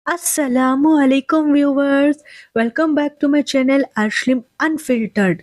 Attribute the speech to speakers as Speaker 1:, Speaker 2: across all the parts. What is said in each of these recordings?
Speaker 1: Assalamu alaikum viewers, welcome back to my channel Ashlim Unfiltered।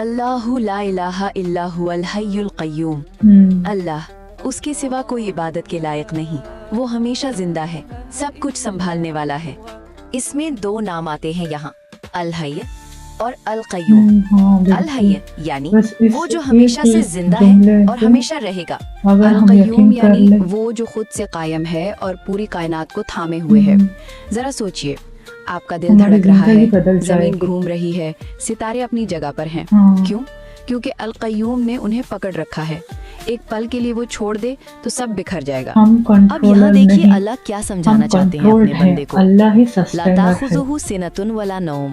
Speaker 2: اللہ لا الہ الا هو الحی القیوم. اللہ اس کے سوا کوئی عبادت کے لائق نہیں، وہ ہمیشہ زندہ ہے، سب کچھ سنبھالنے والا ہے. اس میں 2 نام آتے ہیں یہاں، الحی اور القیوم. الحی یعنی وہ جو ہمیشہ سے زندہ ہے اور ہمیشہ رہے گا. القیوم یعنی وہ جو خود سے قائم ہے اور پوری کائنات کو تھامے ہوئے ہے. ذرا سوچئے، آپ کا دل دھڑک رہا ہے، زمین گھوم رہی ہے، ستارے اپنی جگہ پر ہیں. کیوں؟ کیونکہ القیوم نے انہیں پکڑ رکھا ہے. ایک پل کے لیے وہ چھوڑ دے تو سب بکھر جائے گا. اب یہاں دیکھیے اللہ کیا سمجھانا چاہتے ہیں اپنے بندے کو. لا تاخذہ سنۃ ولا نوم.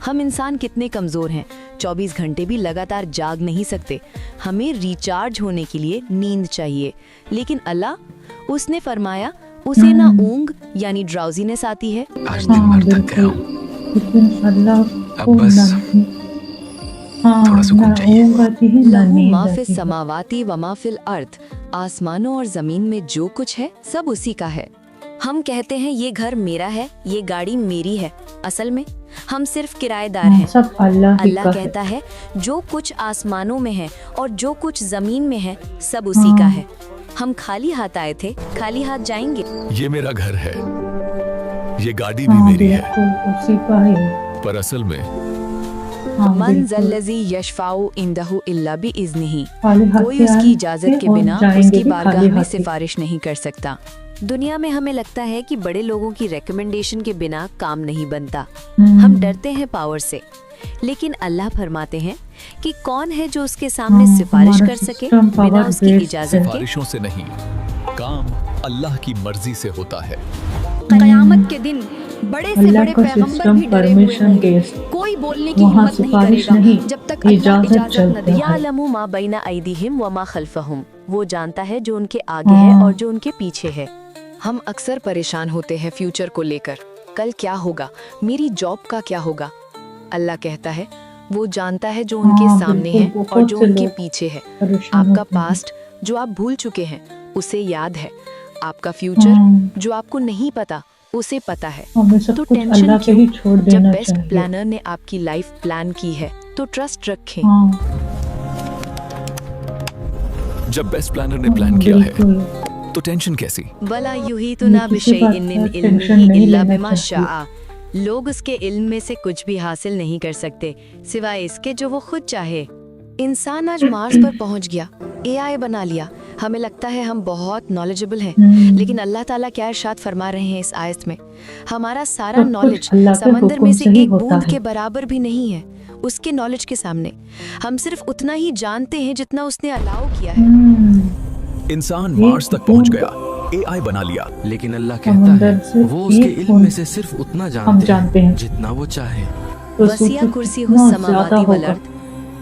Speaker 2: ہم انسان کتنے کمزور ہیں، 24 گھنٹے بھی لگاتار جاگ نہیں سکتے. ہمیں ریچارج ہونے کے لیے نیند چاہیے، لیکن اللہ اس نے فرمایا اسے نہ اونگ یعنی ڈراؤزینس آتی ہے.
Speaker 3: آج دن بھر تھک گیا ہوں، اب بس تھوڑا سکون چاہیے.
Speaker 2: لہو ما فی السماوات و ما فی الارض. آسمانوں اور زمین میں جو کچھ ہے سب اسی کا ہے. ہم کہتے ہیں یہ گھر میرا ہے، یہ گاڑی میری ہے. اصل میں ہم صرف کرایہ دار ہیں. اللہ کہتا ہے جو کچھ آسمانوں میں ہے اور جو کچھ زمین میں ہے سب اسی کا ہے. ہم خالی ہاتھ آئے تھے، خالی ہاتھ جائیں گے.
Speaker 3: یہ میرا گھر ہے، یہ گاڑی بھی میری ہے، پر اصل میں
Speaker 2: من ذا الذی یشفع عندہ الا باذنہ. کوئی اس کی اجازت کے بنا اس کی بارگاہ میں سفارش نہیں کر سکتا. دنیا میں ہمیں لگتا ہے کہ بڑے لوگوں کی ریکمنڈیشن کے بنا کام نہیں بنتا. ہم ڈرتے ہیں پاور سے، لیکن اللہ فرماتے ہیں کہ کون ہے جو اس کے سامنے سفارش کر سکے بنا اس کی اجازت کے؟
Speaker 3: سفارشوں سے نہیں، کام اللہ کی مرضی سے ہوتا ہے.
Speaker 4: قیامت کے دن بڑے سے بڑے پیغمبر بھی ڈرے ہوئے ہوں گے. کوئی بولنے کی ہمت نہیں کرے گا جب تک اللہ اجازت نہ دے.
Speaker 2: یعلم ما بین ایدیہم وما خلفہم. وہ جانتا ہے جو ان کے آگے ہے اور جو ان کے پیچھے ہے. ہم اکثر پریشان ہوتے ہیں فیوچر کو لے کر. کل کیا ہوگا، میری جاب کا کیا ہوگا. اللہ کہتا ہے وہ جانتا ہے جو ان کے سامنے ہے اور جو ان کے پیچھے ہے. آپ کا پاسٹ جو آپ بھول چکے ہیں اسے یاد ہے. آپ کا فیوچر جو آپ کو نہیں پتا اسے پتا ہے. تو ٹینشن کیوں؟ جب بیسٹ پلانر نے آپ کی لائف پلان کی ہے تو ٹرسٹ رکھیں.
Speaker 3: جب بیسٹ پلانر نے پلان کیا ہے تو ٹینشن کیسی؟
Speaker 2: وَلَا يُحِيطُونَ بِشَيْءٍ مِّنْ عِلْمِهِ إِلَّا بِمَا شَاءَ. لوگ اس کے علم میں سے کچھ بھی حاصل نہیں کر سکتے سوائے اس کے جو وہ خود چاہے. انسان آج مارس پر پہنچ گیا، اے آئی بنا لیا. ہمیں لگتا ہے ہم بہت نالجبل ہیں، لیکن اللہ تعالیٰ کیا ارشاد فرما رہے ہیں اس آیت میں؟ ہمارا سارا نالج سمندر میں سے ایک بوند کے برابر بھی نہیں ہے اس کے نالج کے سامنے. ہم صرف اتنا ہی جانتے ہیں جتنا اس نے الاؤ کیا ہے.
Speaker 3: انسان مارس تک پہنچ گیا، اے آئی بنا لیا،
Speaker 5: لیکن اللہ کہتا ہے وہ اس کے علم میں سے صرف اتنا جانتے ہیں جتنا وہ چاہے.
Speaker 2: وسیع کرسی السماوات والارض.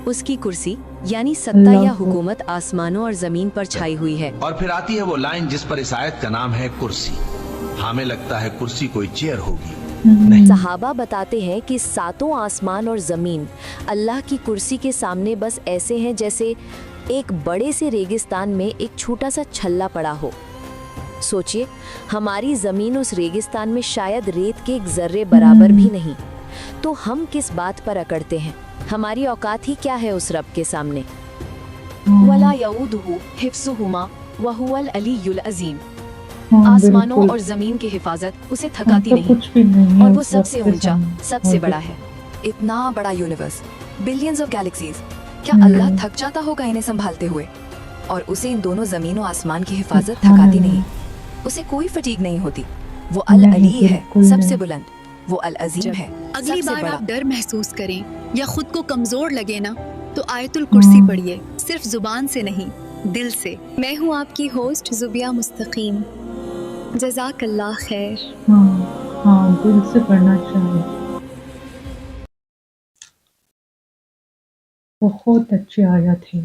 Speaker 2: اس کی کرسی یعنی سطح یا حکومت آسمانوں اور زمین پر چھائی ہوئی ہے.
Speaker 6: اور پھر آتی ہے وہ لائن جس پر اس آیت کا نام ہے کرسی. ہمیں لگتا ہے کرسی کوئی چیئر ہوگی.
Speaker 2: صحابہ بتاتے ہیں کہ 7 آسمان اور زمین اللہ کی کرسی کے سامنے بس ایسے ہیں جیسے ایک بڑے سے ریگستان میں ایک چھوٹا سا چھلا پڑا ہو. سوچئے ہماری زمین اس ریگستان میں شاید ریت کے ایک ذرے برابر بھی نہیں، تو ہم کس بات پر اکڑتے ہیں؟ ہماری اوقات ہی کیا ہے اس رب کے سامنے؟ وَلَا يَؤُودُهُ حِفْظُهُمَا وَهُوَ الْعَلِيُّ الْعَظِيمُ. آسمانوں اور زمین کی حفاظت اسے تھکاتی نہیں اور وہ سب سے اونچا، سب سے بڑا ہے.
Speaker 7: اتنا بڑا یونیورس، بلینز آف گیلیکسیز، کیا اللہ تھک جاتا ہوگا انہیں سنبھالتے ہوئے؟ اور اسے ان دونوں زمین و آسمان کی حفاظت تھکاتی نہیں، اسے کوئی فٹیگ نہیں ہوتی. وہ العلی ہے، سب سے بلند. وہ العظیم ہے.
Speaker 4: اگلی بار آپ ڈر محسوس کریں یا خود کو کمزور لگے نا تو آیت الکرسی پڑھیے، صرف زبان سے نہیں دل سے. میں ہوں آپ کی ہوسٹ زبیہ مستقیم. جزاک اللہ خیر.
Speaker 1: دل سے پڑھنا چاہیے. بہت اچھی آیت ہے.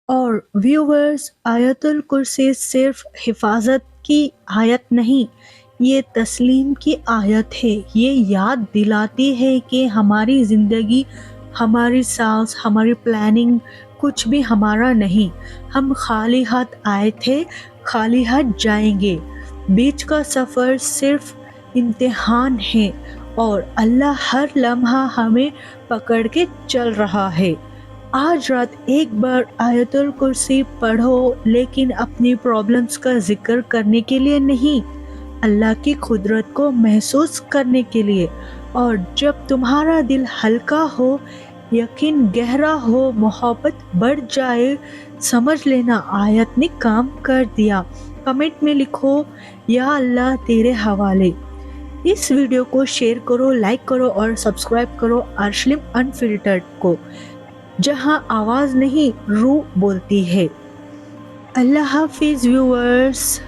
Speaker 1: اور ویورز، آیت الکرسی صرف حفاظت کی آیت نہیں، یہ تسلیم کی آیت ہے. یہ یاد دلاتی ہے کہ ہماری زندگی، ہماری سانس، ہماری پلاننگ کچھ بھی ہمارا نہیں. ہم خالی ہاتھ آئے تھے، خالی ہاتھ جائیں گے. بیچ کا سفر صرف امتحان ہے اور اللہ ہر لمحہ ہمیں پکڑ کے چل رہا ہے۔ آج رات ایک بار آیت الکرسی پڑھو، لیکن اپنی پرابلمز کا ذکر کرنے کے لیے نہیں، اللہ کی قدرت کو محسوس کرنے کے لیے۔ اور جب تمہارا دل ہلکا ہو، یقین گہرا ہو، محبت بڑھ جائے، سمجھ لینا آیت نے کام کر دیا۔ کمنٹ میں لکھو یا اللہ تیرے حوالے۔ اس ویڈیو کو شیئر کرو، لائک کرو اور سبسکرائب کرو ارشلیم انفلٹرڈ کو، جہاں آواز نہیں روح بولتی ہے۔ اللہ حافظ ویورز۔